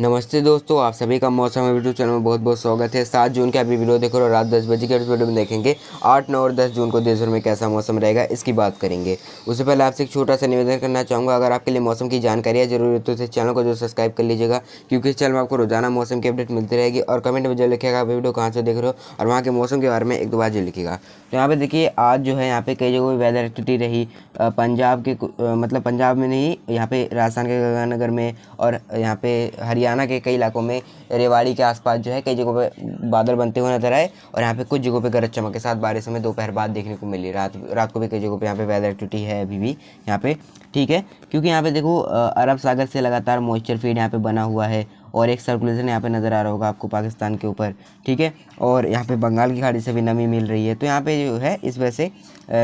नमस्ते दोस्तों, आप सभी का मौसम यूट्यूब चैनल में बहुत बहुत स्वागत है। 7 जून के अभी वीडियो देखो और रात 10 बजे के इस वीडियो में देखेंगे 8, 9 और 10 जून को देश भर में कैसा मौसम रहेगा, इसकी बात करेंगे। उससे पहले आपसे एक छोटा सा निवेदन करना चाहूँगा, अगर आपके लिए मौसम की जानकारी है जरूर तो इस चैनल को जो सब्सक्राइब कर लीजिएगा, क्योंकि इस चैनल में आपको रोजाना मौसम की अपडेट मिलती रहेगी। और कमेंट में जो लिखेगा आप वीडियो कहाँ से देख रहे हो और वहाँ के मौसम के बारे में एक दो बार जो लिखेगा। तो यहाँ पे देखिए, आज जो है यहाँ पे कई जगह वेदर एक्टिविटी रही। पंजाब के मतलब पंजाब में नहीं, यहाँ पे राजस्थान के गंगानगर में और यहाँ पे हरियाणा के कई इलाकों में, रेवाड़ी के आसपास जो है कई जगहों पे बादल बनते हुए नजर आए। और यहाँ पे कुछ जगहों पे गरज चमक के साथ बारिश हमें दोपहर बाद देखने को मिली। रात को भी कई जगहों पे यहाँ पे वेदर एक्टिविटी है अभी भी यहाँ पे, ठीक है। क्योंकि यहाँ पे देखो अरब सागर से लगातार मॉइस्चर फील्ड यहाँ पे बना हुआ है और एक सर्कुलेशन यहाँ पे नज़र आ रहा होगा आपको पाकिस्तान के ऊपर, ठीक है। और यहाँ पे बंगाल की खाड़ी से भी नमी मिल रही है, तो यहाँ पे जो है इस वजह से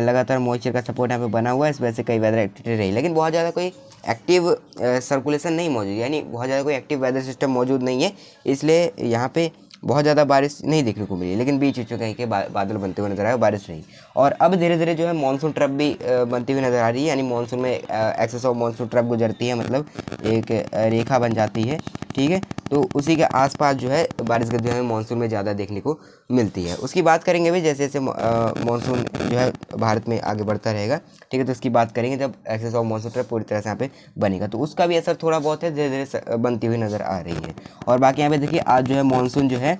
लगातार मॉइस्चर का सपोर्ट यहाँ पे बना हुआ है। इस वजह से कई वेदर एक्टिविटी रही, लेकिन बहुत ज़्यादा कोई एक्टिव सर्कुलेशन नहीं मौजूद, यानी बहुत ज़्यादा कोई एक्टिव वेदर सिस्टम मौजूद नहीं है, इसलिए यहाँ पे बहुत ज़्यादा बारिश नहीं देखने को मिली। लेकिन बीच बीच में कहीं के बादल बनते हुए नजर आए, बारिश रही। और अब धीरे धीरे जो है मानसून ट्रफ भी बनती हुई नजर आ रही है, यानी मानसून में एक्सेस ऑफ मानसून ट्रफ गुजरती है, मतलब एक रेखा बन जाती है, ठीक है। तो उसी के आसपास जो है बारिश गति हमें मानसून में ज़्यादा देखने को मिलती है। उसकी बात करेंगे भी, जैसे जैसे मानसून जो है भारत में आगे बढ़ता रहेगा, ठीक है, तो उसकी बात करेंगे जब एक्सेस ऑफ मानसून ट्रफ पूरी तरह से यहाँ पे बनेगा, तो उसका भी असर थोड़ा बहुत है, धीरे धीरे बनती हुई नज़र आ रही है। और बाकी यहाँ पे देखिए, आज जो है मानसून जो है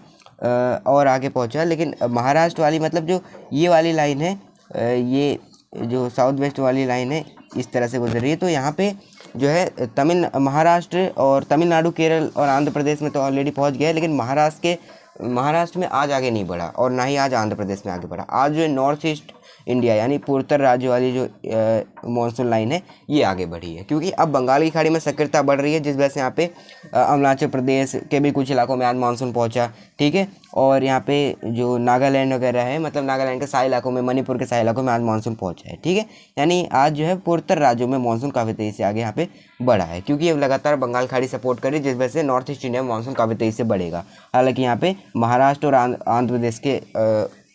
और आगे पहुँचा, लेकिन महाराष्ट्र वाली, मतलब जो ये वाली लाइन है, ये जो साउथ वेस्ट वाली लाइन है, इस तरह से गुजर रही है। तो यहाँ पे जो है महाराष्ट्र और तमिलनाडु, केरल और आंध्र प्रदेश में तो ऑलरेडी पहुँच गया है, लेकिन महाराष्ट्र में आज आगे नहीं बढ़ा और ना ही आज आंध्र प्रदेश में आगे बढ़ा। आज जो नॉर्थ ईस्ट इंडिया यानी पूर्वोत्तर राज्य वाली जो मानसून लाइन है, ये आगे बढ़ी है, क्योंकि अब बंगाल की खाड़ी में सक्रियता बढ़ रही है, जिस वजह से यहाँ पे अरुणाचल प्रदेश के भी कुछ इलाकों में आज मानसून पहुंचा, ठीक है। और यहाँ पे जो नागालैंड वगैरह है, मतलब नागालैंड के सारे इलाकों में, मणिपुर के सारे इलाकों में आज मानसून पहुंचा है, ठीक है। यानी आज जो है पूर्वोत्तर राज्यों में मानसून काफ़ी तेज़ी से आगे यहाँ पे बढ़ा है, क्योंकि ये लगातार बंगाल खाड़ी सपोर्ट कर रही है, जिस वजह से नॉर्थ ईस्ट इंडिया में मानसून काफ़ी तेज़ी से बढ़ेगा। हालांकि यहाँ पे महाराष्ट्र और आंध्र प्रदेश के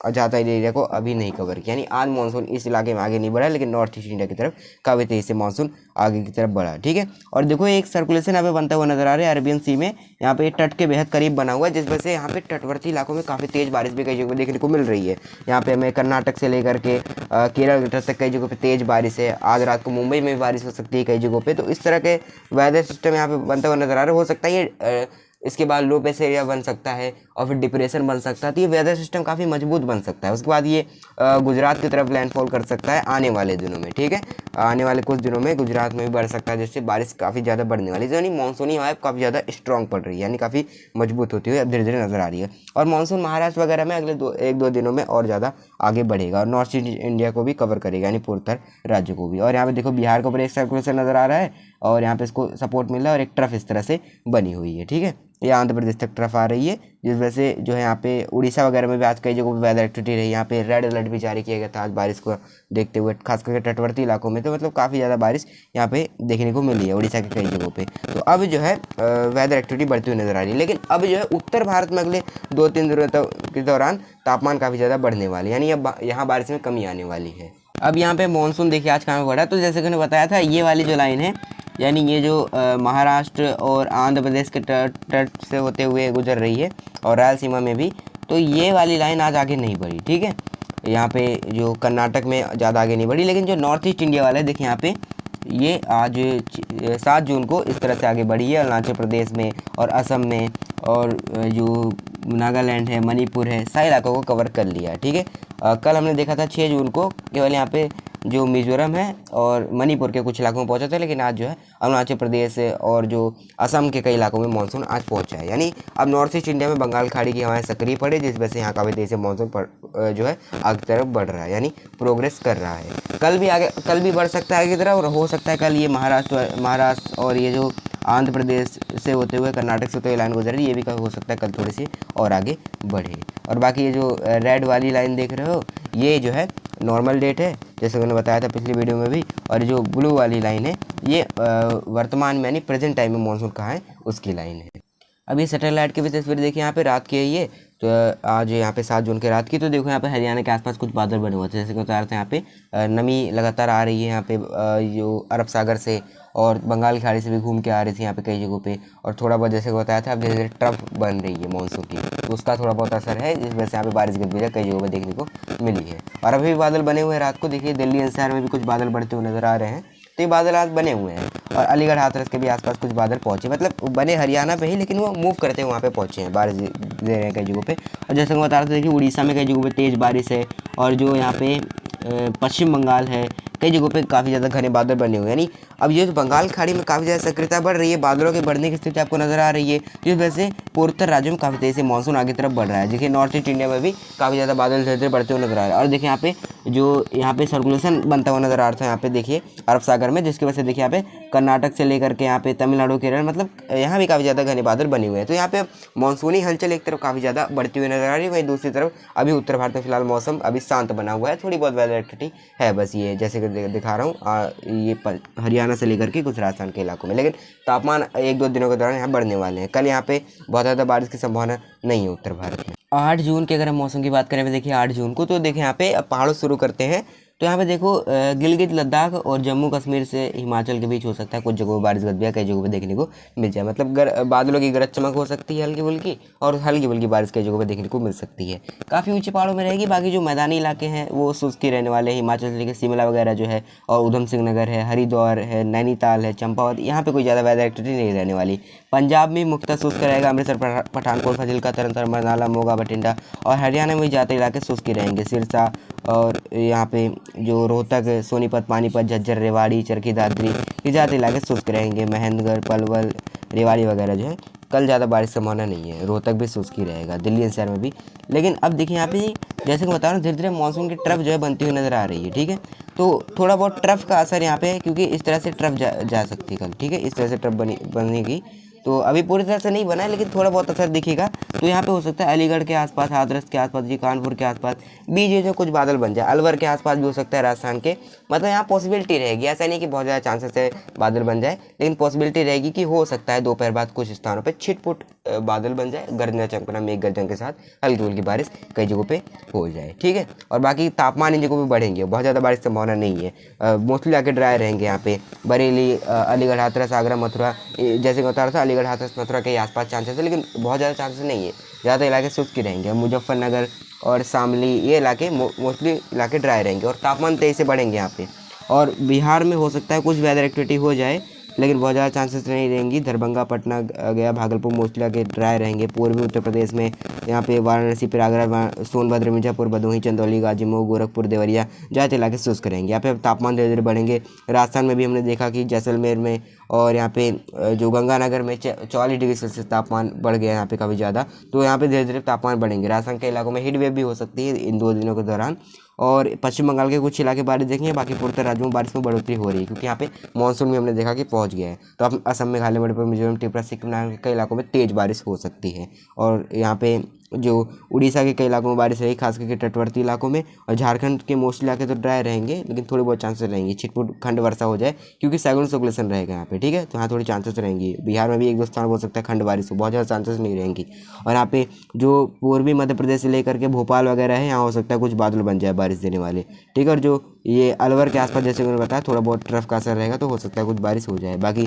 ज़्यादा एरिया को अभी नहीं कवर किया, यानी आज मानसून इस इलाके में आगे नहीं बढ़ा, लेकिन नॉर्थ ईस्ट इंडिया की तरफ काफ़ी तेज़ी से मानसून आगे की तरफ बढ़ा, ठीक है। और देखो, एक सर्कुलेशन यहाँ पे बनता हुआ नजर आ रहा है अरबियन सी में, यहाँ पे तट के बेहद करीब बना हुआ है, जिस वजह से यहाँ पे तटवर्ती इलाकों में काफ़ी तेज़ बारिश भी कई जगह देखने को मिल रही है। यहाँ पे हमें कर्नाटक से लेकर के केरल तक कई जगहों पर तेज़ बारिश है। आज रात को मुंबई में भी बारिश हो सकती है कई जगहों पर। तो इस तरह के वेदर सिस्टम यहाँ पे बनता हुआ नजर आ रहा है। हो सकता है ये इसके बाद लो प्रेशर एरिया बन सकता है और फिर डिप्रेशन बन सकता है, तो ये वेदर सिस्टम काफ़ी मजबूत बन सकता है। उसके बाद ये गुजरात की तरफ लैंडफॉल कर सकता है आने वाले दिनों में, ठीक है। आने वाले कुछ दिनों में गुजरात में भी बढ़ सकता है, जिससे बारिश काफ़ी ज़्यादा बढ़ने वाली है, यानी मानसूनी वाइब काफ़ी ज़्यादा स्ट्रॉन्ग पड़ रही है, यानी काफ़ी मजबूत होती हुई अब धीरे धीरे नजर आ रही है। और मानसून महाराष्ट्र वगैरह में अगले एक दो दिनों में और ज़्यादा आगे बढ़ेगा और नॉर्थ ईस्ट इंडिया को भी कवर करेगा, यानी पूर्वोत्तर राज्यों को भी। और यहाँ पे देखो, बिहार के ऊपर एक सर्कुलेशन नजर आ रहा है और यहाँ पे इसको सपोर्ट मिल रहा है और एक ट्रफ इस तरह से बनी हुई है, ठीक है। ये आंध्र प्रदेश तक ट्रफ आ रही है, जिस वजह से जो है यहाँ पे उड़ीसा वगैरह में भी आज कई जगहों पे वेदर एक्टिविटी रही। यहाँ पे रेड अलर्ट भी जारी किया गया था आज बारिश को देखते हुए, खास करके तटवर्ती इलाकों में, तो मतलब काफ़ी ज़्यादा बारिश यहाँ पे देखने को मिली है उड़ीसा के कई जगहों पे। तो अब जो है वेदर एक्टिविटी बढ़ती हुई नजर आ रही है, लेकिन अब जो है उत्तर भारत में अगले 2-3 दिनों के दौरान तापमान काफ़ी ज़्यादा बढ़ने वाली है, यानी अब यहाँ बारिश में कमी आने वाली है। अब यहाँ पे मानसून देखिए आज कहाँ बढ़ा, तो जैसे कि मैंने बताया था, ये वाली जो लाइन है, यानी ये जो महाराष्ट्र और आंध्र प्रदेश के तट से होते हुए गुजर रही है और रायलसीमा में भी, तो ये वाली लाइन आज आगे नहीं बढ़ी, ठीक है। यहाँ पे जो कर्नाटक में ज़्यादा आगे नहीं बढ़ी, लेकिन जो नॉर्थ ईस्ट इंडिया वाला है, देखिए यहाँ पे ये आज 7 जून को इस तरह से आगे बढ़ी है अरुणाचल प्रदेश में और असम में, और जो नागालैंड है, मणिपुर है, सारे इलाकों को कवर कर लिया, ठीक है। कल हमने देखा था 6 जून को केवल यहाँ पे जो मिजोरम है और मणिपुर के कुछ इलाकों में पहुंचा था, लेकिन आज जो है अरुणाचल प्रदेश और जो असम के कई इलाकों में मानसून आज पहुंचा है। यानी अब नॉर्थ ईस्ट इंडिया में बंगाल खाड़ी की हवाएं सक्रिय पड़े, जिस वजह से यहाँ काफ़ी तेज़ी से मानसून जो है आगे तरफ बढ़ रहा है, यानी प्रोग्रेस कर रहा है। कल भी बढ़ सकता है आगे की तरफ, और हो सकता है कल ये महाराष्ट्र और ये जो आंध्र प्रदेश से होते हुए कर्नाटक से होते हुए लाइन गुजर रही है, ये भी हो सकता है कल थोड़ी सी और आगे बढ़े। और बाकी ये जो रेड वाली लाइन देख रहे हो, ये जो है नॉर्मल डेट है, जैसे मैंने बताया था पिछली वीडियो में भी। और जो ब्लू वाली लाइन है, ये वर्तमान में यानी प्रेजेंट टाइम में मानसून कहाँ है उसकी लाइन है। अब ये सैटेलाइट की भी तस्वीर देखिए, यहाँ पे रात की है ये, तो आज यहाँ पे 7 जून के रात की। तो देखो यहाँ पे हरियाणा के आसपास कुछ बादल बने हुए थे, जैसे कि बता रहे थे, यहाँ पे नमी लगातार आ रही है यहाँ पे जो अरब सागर से, और बंगाल की खाड़ी से भी घूम के आ रही थी यहाँ पे कई जगहों पे, और थोड़ा बहुत जैसे बताया था अब धीरे धीरे ट्रफ बन रही है मानसून की, तो उसका थोड़ा बहुत असर है, जिस वजह से यहाँ पे बारिश गतिविधियाँ कई जगहों पर देखने को मिली है। और अभी भी बादल बने हुए हैं, रात को देखिए दिल्ली एनसीआर में भी कुछ बादल बढ़ते हुए नजर आ रहे हैं, तो ये बादल आज बने हुए हैं। और अलीगढ़ हाथरस के भी आसपास कुछ बादल पहुंचे, मतलब बने हरियाणा पे ही, लेकिन वो मूव करते हुए वहाँ पे पहुंचे हैं, बारिश दे रहे हैं कई जगहों पे। और जैसे मैं बता रहा था, देखिए उड़ीसा में कई जगहों पे तेज़ बारिश है, और जो यहाँ पे पश्चिम बंगाल है, कई जगहों पे काफ़ी ज़्यादा घने बादल बने हुए हैं। यानी अब ये जो बंगाल खाड़ी में काफ़ी ज़्यादा सक्रियता बढ़ रही है, बादलों के बढ़ने की स्थिति आपको नजर आ रही है, जिस वजह से पूर्वोत्तर राज्यों में काफ़ी तेज़ी से मानसून आगे तरफ बढ़ रहा है। देखिए नॉर्थ ईस्ट इंडिया में भी काफ़ी ज़्यादा बादल धीरे धीरे बढ़ते हुए नजर आ रहे हैं। और देखिए यहाँ पे जो यहाँ पे सर्कुलेशन बनता हुआ नजर आ रहा था यहाँ पे देखिए अरब सागर में, जिसकी वजह से देखिए यहाँ पे कर्नाटक से लेकर के यहाँ पे तमिलनाडु, केरल, मतलब यहाँ भी काफ़ी ज़्यादा घने बादल बने हुए हैं। तो यहाँ पे मानसूनी हलचल एक तरफ काफ़ी ज़्यादा बढ़ती हुई नजर आ रही है, वहीं दूसरी तरफ अभी उत्तर भारत में फिलहाल मौसम अभी शांत बना हुआ है, थोड़ी बहुत वेदर एक्टिविटी है बस, ये जैसे कि दिखा रहा हूँ ये हरियाणा से लेकर के कुछ राजस्थान के इलाकों में, लेकिन तापमान 1-2 दिनों के दौरान यहाँ बढ़ने वाले हैं। कल यहाँ पे बहुत ज़्यादा बारिश की संभावना नहीं है उत्तर भारत में। 8 जून की अगर हम मौसम की बात करें, देखिए 8 जून को, तो देखिए यहाँ पे पहाड़ों शुरू करते हैं, तो यहाँ पे देखो गिलगित लद्दाख और जम्मू कश्मीर से हिमाचल के बीच हो सकता है कुछ जगहों पर बारिश गतिविधियाँ कई जगहों पे देखने को मिल जाए, मतलब बादलों की गरज चमक हो सकती है हल्की फुल्की, और हल्की फुल्की बारिश कई जगहों पे देखने को मिल सकती है। काफ़ी ऊंचे पहाड़ों में रहेगी, बाकी जो मैदानी इलाके हैं वो शुष्क ही रहने वाले हैं। हिमाचल से लेकर शिमला वगैरह जो है, और उधम सिंह नगर है, हरिद्वार है, नैनीताल है, चंपावत, यहाँ पे कोई ज़्यादा वेदर एक्टिविटी नहीं रहने वाली। पंजाब में मुख्यतः शुष्क रहेगा, अमृतसर, पठानकोट, फाजिल्का, तरन, बरनाला, मोगा, बठिंडा, और हरियाणा में ज़्यादा इलाके शुष्क ही रहेंगे। सिरसा और यहाँ पे जो रोहतक, सोनीपत, पानीपत, झज्जर, रेवाड़ी, चरखी दादरी, ये ज़्यादा इलाके शुष्क रहेंगे। महेंद्रगढ़, पलवल, रेवाड़ी वगैरह जो है कल ज़्यादा बारिश की संभावना नहीं है। रोहतक भी शुष्क ही रहेगा, दिल्ली एनसीआर में भी। लेकिन अब देखिए यहाँ पे जैसे कि बता रहा हूँ, धीरे धीरे मानसून की ट्रफ जो है बनती हुई नज़र आ रही है, ठीक है। तो थोड़ा बहुत ट्रफ का असर यहाँ पे है, क्योंकि इस तरह से ट्रफ जा सकती है कल, ठीक है, इस तरह से ट्रफ बनेगी। तो अभी पूरी तरह से नहीं बना है, लेकिन थोड़ा बहुत असर दिखेगा। तो यहाँ पे हो सकता है अलीगढ़ के आसपास, हाथरस के आसपास, जी कानपुर के आसपास बीच में जो कुछ बादल बन जाए, अलवर के आसपास भी हो सकता है, राजस्थान के, मतलब यहाँ पॉसिबिलिटी रहेगी। ऐसा नहीं कि बहुत ज़्यादा चांसेस है बादल बन जाए, लेकिन पॉसिबिलिटी रहेगी कि हो सकता है दोपहर बाद कुछ स्थानों पर छिटपुट बादल बन जाए, गर्जना चमकना, मेघ गर्जन के साथ हल्की हल्की बारिश कई जगहों पे हो जाए, ठीक है। और बाकी तापमान इन जगहों पे बढ़ेंगे, बहुत ज़्यादा बारिश की संभावना नहीं है। मोस्टली आके ड्राई रहेंगे यहाँ पे बरेली, अलीगढ़, हाथरस, आगरा, मथुरा, जैसे कि बता रहा था अलीगढ़, हाथरस, मथुरा के आसपास चांसेस है, लेकिन बहुत ज़्यादा चांसेस नहीं है। ज़्यादा इलाके शुष्क रहेंगे। मुजफ्फरनगर और शामली, ये इलाके मोस्टली इलाके ड्राई रहेंगे, और तापमान तेज़ी से बढ़ेंगे यहाँ पे। और बिहार में हो सकता है कुछ वेदर एक्टिविटी हो जाए, लेकिन बहुत ज़्यादा चांसेस नहीं रहेंगी। दरभंगा, पटना, गया, भागलपुर मोस्टली आगे ड्राई रहेंगे। पूर्वी उत्तर प्रदेश में यहाँ पे वाराणसी, प्रयागराज, सोनभद्र, मिर्जापुर, भदोही, चंदौली, गाजीपुर, गोरखपुर, देवरिया, ज़्यादा इलाके शुष्क रहेंगे। यहाँ पे तापमान धीरे धीरे बढ़ेंगे। राजस्थान में भी हमने देखा कि जैसलमेर में और यहाँ पे जो गंगानगर में 44 डिग्री सेल्सियस तापमान बढ़ गया यहाँ पे काफ़ी ज़्यादा, तो यहाँ पे धीरे धीरे तापमान बढ़ेंगे। राजस्थान के इलाकों में हीट वेव भी हो सकती है इन 2 दिनों के दौरान। और पश्चिम बंगाल के कुछ इलाके बारिश देखेंगे, बाकी पूर्वोत्तर राज्यों में बारिश में बढ़ोतरी हो रही है, क्योंकि यहाँ पे मानसून में हमने देखा कि पहुँच गया है। तो अब असम, मेघालय, मणिपुर, मिजोरम, त्रिपुरा, सिक्किम, नागालैंड के कई इलाकों में तेज़ बारिश हो सकती है। और यहाँ पे जो उड़ीसा के कई इलाकों में बारिश रहेगी, खास करके तटवर्ती इलाकों में। और झारखंड के मोस्टली इलाके तो ड्राई रहेंगे, लेकिन थोड़ी बहुत चांसेस रहेंगी छिटपुट खंड वर्षा हो जाए, क्योंकि साइक्लोनिक सर्कुलेशन रहेगा यहाँ पे, ठीक है। तो यहाँ थोड़ी चांसेस रहेंगी। बिहार में भी 1-2 स्थान हो सकता है खंड बारिश हो, बहुत ज़्यादा चांसेस नहीं रहेंगी। और यहाँ पे जो पूर्वी मध्य प्रदेश से लेकर के भोपाल वगैरह है, यहाँ हो सकता है कुछ बादल बन जाए बारिश देने वाले, ठीक है। और जो ये अलवर के आसपास, जैसे मैंने बताया, थोड़ा बहुत ट्रफ का असर रहेगा, तो हो सकता है कुछ बारिश हो जाए। बाकी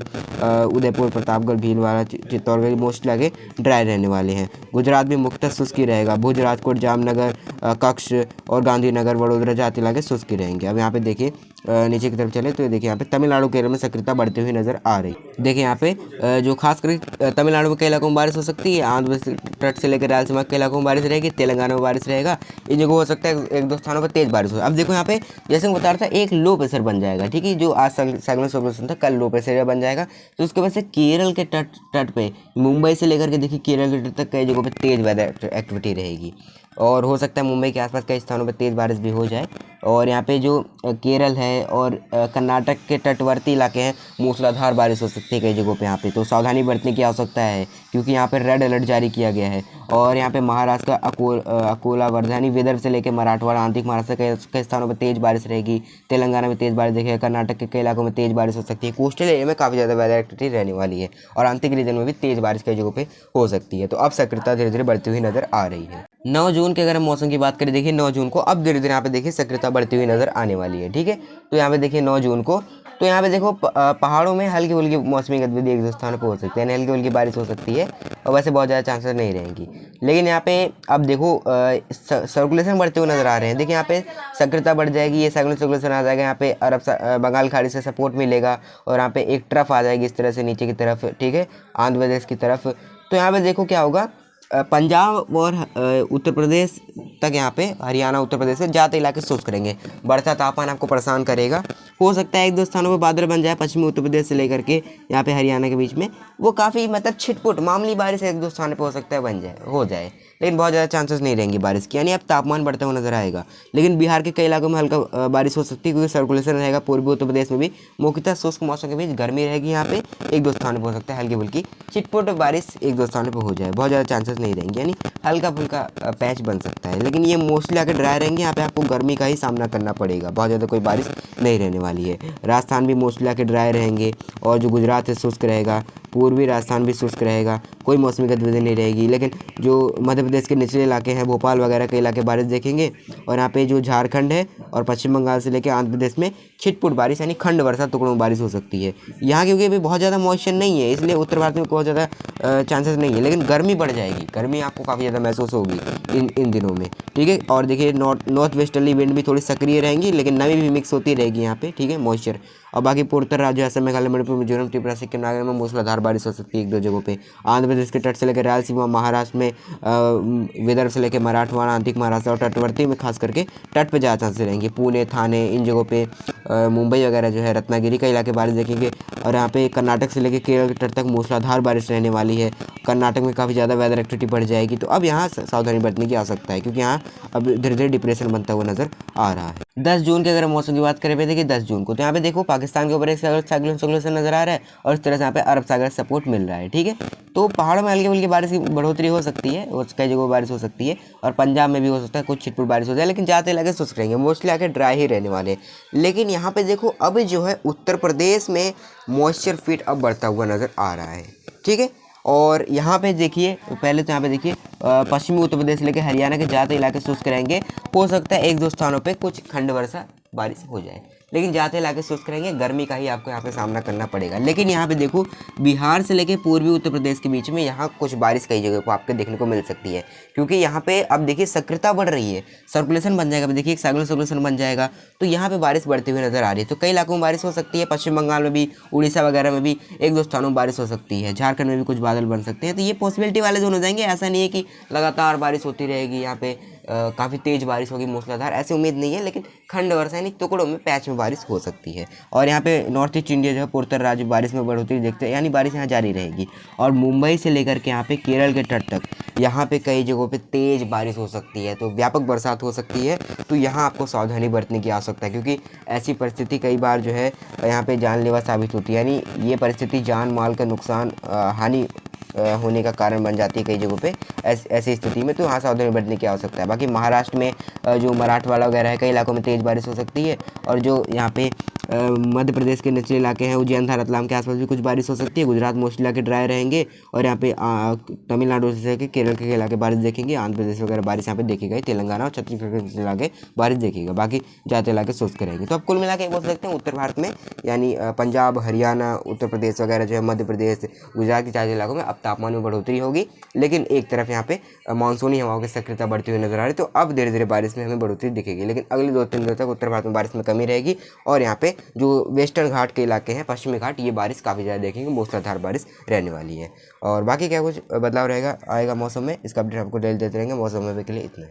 उदयपुर, प्रतापगढ़, भीलवाड़ा, चित्तौड़गढ़ मोस्टली आगे ड्राई रहने वाले हैं। गुजरात भी मुख्यतः शुष्क ही रहेगा। भुज, राजकोट, जामनगर, कच्छ और गांधीनगर, वडोदरा जाति इलाके शुष्क ही रहेंगे। अब यहाँ पे देखिए नीचे की तरफ चले तो देखिए यहाँ पे तमिलनाडु, केरल में सक्रियता बढ़ती हुई नजर आ रही। देखिए यहाँ पे जो खास कर तमिलनाडु के इलाकों में बारिश हो सकती है। आंध्र तट से लेकर रायलसीमा के इलाकों में बारिश रहेगी। तेलंगाना में बारिश रहेगा। इन जगह हो सकता है 1-2 स्थानों पर तेज बारिश हो। अब देखो यहाँ पे जैसे मैं बता रहा था, एक लो प्रेशर बन जाएगा, ठीक है। जो आज साइक्लोनिक सर्कुलेशन था, कल लो प्रेशर बन जाएगा। तो उसके वजह से केरल के तट पे, मुंबई से लेकर के देखिए केरल के तट तक कई जगहों पर तेज वेदर एक्टिविटी रहेगी। और हो सकता है मुंबई के आसपास कई स्थानों पर तेज़ बारिश भी हो जाए। और यहाँ पे जो केरल है और कर्नाटक के तटवर्ती इलाके हैं, मूसलाधार बारिश हो सकती है कई जगहों पे यहाँ पे, तो सावधानी बरतने की आवश्यकता है, क्योंकि यहाँ पे रेड अलर्ट जारी किया गया है। और यहाँ पे महाराष्ट्र का अकोला वर्धा यानी विदर्भ से लेकर मराठवाड़ा आंतरिक महाराष्ट्र के कई स्थानों पर तेज बारिश रहेगी। तेलंगाना में तेज बारिश देखिएगा। कर्नाटक के कई इलाकों में तेज बारिश हो सकती है। कोस्टल एरिया में काफ़ी ज़्यादा वेदर एक्टिविटी रहने वाली है और आंतरिक रीजन में भी तेज बारिश कई जगहों पे हो सकती है। तो अब सक्रियता धीरे धीरे बढ़ती हुई नजर आ रही है। 9 जून के अगर हम मौसम की बात करें, देखिए 9 जून को अब धीरे धीरे यहाँ पे देखिए सक्रियता बढ़ती हुई नजर आने वाली है। ठीक है, तो यहाँ पे देखिए 9 जून को तो यहाँ पे देखो पहाड़ों में हल्की फुल्की मौसमी गतिविधि एक दो स्थानों पर हो सकती है, यानी हल्की फुल्की बारिश हो सकती है और वैसे बहुत ज़्यादा चांसेस नहीं रहेंगी। लेकिन यहाँ पे अब देखो सर्कुलेशन बढ़ते हुए नजर आ रहे हैं। देखिए यहाँ पे सक्रियता बढ़ जाएगी, ये सर्कुलेशन आ जाएगा। यहाँ पे बंगाल खाड़ी से सपोर्ट मिलेगा और यहाँ पे एक ट्रफ आ जाएगी इस तरह से नीचे की तरफ। ठीक है, आंध्र प्रदेश की तरफ। तो यहाँ पे देखो क्या होगा, पंजाब और उत्तर प्रदेश तक, यहाँ पे हरियाणा उत्तर प्रदेश से ज़्यादा इलाके शुष्क रहेंगे। बढ़ता तापमान आपको परेशान करेगा। हो सकता है एक दो स्थानों पर बादल बन जाए पश्चिमी उत्तर प्रदेश से लेकर के यहाँ पे हरियाणा के बीच में, वो काफ़ी मतलब छिटपुट मामूली बारिश एक दो स्थानों पर हो सकता है हो जाए, लेकिन बहुत ज़्यादा चांसेस नहीं रहेंगी बारिश की, यानी अब तापमान बढ़ता हुआ नजर आएगा। लेकिन बिहार के कई इलाकों में हल्का बारिश हो सकती है क्योंकि सर्कुलेशन रहेगा। पूर्वी उत्तर प्रदेश में भी मुख्यतः शुष्क मौसम के बीच गर्मी रहेगी। यहाँ पे एक दो स्थानों पर हो सकता है हल्की फुल्की छिटपुट बारिश एक दो स्थानों पर हो जाए, बहुत ज़्यादा चांसेस नहीं रहेंगे, यानी हल्का फुल्का पैच बन सकता है। लेकिन ये मोस्टली आकर ड्राई रहेंगे। यहाँ पे आपको गर्मी का ही सामना करना पड़ेगा, बहुत ज़्यादा कोई बारिश नहीं रहने वाली है। राजस्थान भी मोस्टली आकर ड्राई रहेंगे और जो गुजरात है शुष्क रहेगा। पूर्वी राजस्थान भी शुष्क रहेगा, कोई मौसमी गतिविधि नहीं रहेगी। लेकिन जो मध्य प्रदेश के निचले इलाके हैं, भोपाल वगैरह के इलाके बारिश देखेंगे। और यहाँ पे जो झारखंड है और पश्चिम बंगाल से लेकर आंध्र प्रदेश में छिटपुट बारिश यानी खंड वर्षा टुकड़ों में बारिश हो सकती है। यहाँ क्योंकि अभी बहुत ज़्यादा मॉइस्चर नहीं है, इसलिए उत्तर भारत में बहुत ज़्यादा चांसेस नहीं है। लेकिन गर्मी बढ़ जाएगी, गर्मी आपको काफ़ी ज़्यादा महसूस होगी इन दिनों में। ठीक है, और देखिए नॉर्थ वेस्टर्ली विंड भी थोड़ी सक्रिय रहेंगी, लेकिन नमी भी मिक्स होती रहेगी यहाँ पे। ठीक है, मॉइस्चर। और बाकी पूर्वोत्तर राज्यों असम मेघालय मणिपुर मिजोरम त्रिपुरा सिक्किम नागालैंड में मूसलाधार बारिश हो सकती है एक दो जगहों पे। आंध्र प्रदेश के तट से लेकर रायलसीमा, महाराष्ट्र में विदर्भ से लेकर मराठवाड़ा आंतरिक महाराष्ट्र और तटवर्ती में खास करके तट पे ज़्यादा चांसेस रहेंगे। पुणे, थाने, इन जगहों पे मुंबई वगैरह जो है, रत्नागिरी का इलाके बारिश देखेंगे। और यहाँ पे कर्नाटक से लेकर केरल के तट तक मूसलाधार बारिश रहने वाली है। कर्नाटक में काफ़ी ज़्यादा वेदर एक्टिविटी बढ़ जाएगी। तो अब यहाँ सावधानी बरतने की आवश्यकता है क्योंकि यहाँ अब धीरे धीरे डिप्रेशन बनता हुआ नजर आ रहा है। 10 जून के अगर मौसम की बात करें, देखिए 10 जून को तो यहाँ पे देखो पाकिस्तान के ऊपर एक सर्कुलेशन नजर आ रहा है और इस तरह से यहाँ पे अरब सागर सपोर्ट मिल रहा है। ठीक है, तो पहाड़ों में हल्की फुल्की बारिश की बढ़ोतरी हो सकती है और कई जगहों बारिश हो सकती है और पंजाब में भी हो सकता है कुछ छिटपुट बारिश हो जाए, लेकिन ज़्यादा इलाके शुष्क रहेंगे, मोस्टली आके ड्राई ही रहने वाले। लेकिन यहाँ पे देखो अब जो है उत्तर प्रदेश में मॉइस्चर फीट अब बढ़ता हुआ नजर आ रहा है। ठीक है, और यहाँ पे देखिए पहले तो यहाँ पे देखिए पश्चिमी उत्तर प्रदेश लेकर हरियाणा के ज़्यादा इलाके शुष्क रहेंगे। हो सकता है एक दो स्थानों पे कुछ खंड वर्षा बारिश हो जाए, लेकिन ज़्यादा इलाके शुष्क रहेंगे। गर्मी का ही आपको यहाँ पे सामना करना पड़ेगा। लेकिन यहाँ पे देखो बिहार से लेकर पूर्वी उत्तर प्रदेश के बीच में यहाँ कुछ बारिश कई जगह को आपको देखने को मिल सकती है क्योंकि यहाँ पे अब देखिए सक्रियता बढ़ रही है, सर्कुलेशन बन जाएगा। देखिए एक सर्कुलेशन बन जाएगा तो यहाँ पे बारिश बढ़ती हुई नजर आ रही है। तो कई इलाकों में बारिश हो सकती है, पश्चिम बंगाल में भी, उड़ीसा वगैरह में भी एक दो स्थानों में बारिश हो सकती है। झारखंड में भी कुछ बादल बन सकते हैं। तो ये पॉसिबिलिटी वाले जोन हो जाएंगे। ऐसा नहीं है कि लगातार बारिश होती रहेगी, यहाँ पे काफ़ी तेज बारिश होगी मूसलाधार, ऐसी उम्मीद नहीं है। लेकिन खंड वर्षा यानी टुकड़ों में पैच में बारिश हो सकती है। और यहाँ पे नॉर्थ ईस्ट इंडिया जो है पूर्वोत्तर राज्य बारिश में बढ़ोतरी देखते हैं, यानी बारिश यहाँ जारी रहेगी। और मुंबई से लेकर के यहाँ पे केरल के तट तक यहाँ पे कई जगहों पे तेज बारिश हो सकती है, तो व्यापक बरसात हो सकती है। तो यहाँ आपको सावधानी बरतने की आवश्यकता है क्योंकि ऐसी परिस्थिति कई बार जो है यहाँ पे जानलेवा साबित होती है, यानी ये परिस्थिति जान माल का नुकसान हानि होने का कारण बन जाती है कई जगहों पे ऐसी स्थिति में। तो यहाँ सावधानी बरतने की आवश्यकता है। बाकी महाराष्ट्र में जो मराठवाड़ा वगैरह है, कई इलाकों में तेज़ बारिश हो सकती है। और जो यहाँ पे मध्य प्रदेश के निचले इलाके हैं, उज्जैन, धार, रतलाम के आसपास भी कुछ बारिश हो सकती है। गुजरात मोस्टली इलाके ड्राई रहेंगे और यहाँ पे तमिलनाडु से लेकर केरल के इलाके बारिश देखेंगे। आंध्र प्रदेश वगैरह बारिश यहाँ पे देखेगा। तेलंगाना और छत्तीसगढ़ के निचले इलाके बारिश देखेगा। बाकी ज़्यादा इलाके शुष्क रहेंगे। तो अब कुल मिला के बोल सकते हैं उत्तर भारत में यानी पंजाब, हरियाणा, उत्तर प्रदेश वगैरह जो है, मध्य प्रदेश, गुजरात के ज़्यादा इलाकों में अब तापमान में बढ़ोतरी होगी। लेकिन एक तरफ यहाँ पे मानसूनी हवाओं की सक्रियता बढ़ती हुई नजर आ रही है। तो अब धीरे धीरे बारिश में हमें बढ़ोतरी दिखेगी। लेकिन अगले 2-3 दिनों तक उत्तर भारत में बारिश में कमी रहेगी। और यहाँ पे जो वेस्टर्न घाट के इलाके हैं, पश्चिमी घाट, ये बारिश काफ़ी ज़्यादा देखेंगे, मूसलाधार बारिश रहने वाली है। और बाकी क्या कुछ बदलाव आएगा मौसम में, इसका अपडेट आपको डेली देते रहेंगे। मौसम में के लिए इतना।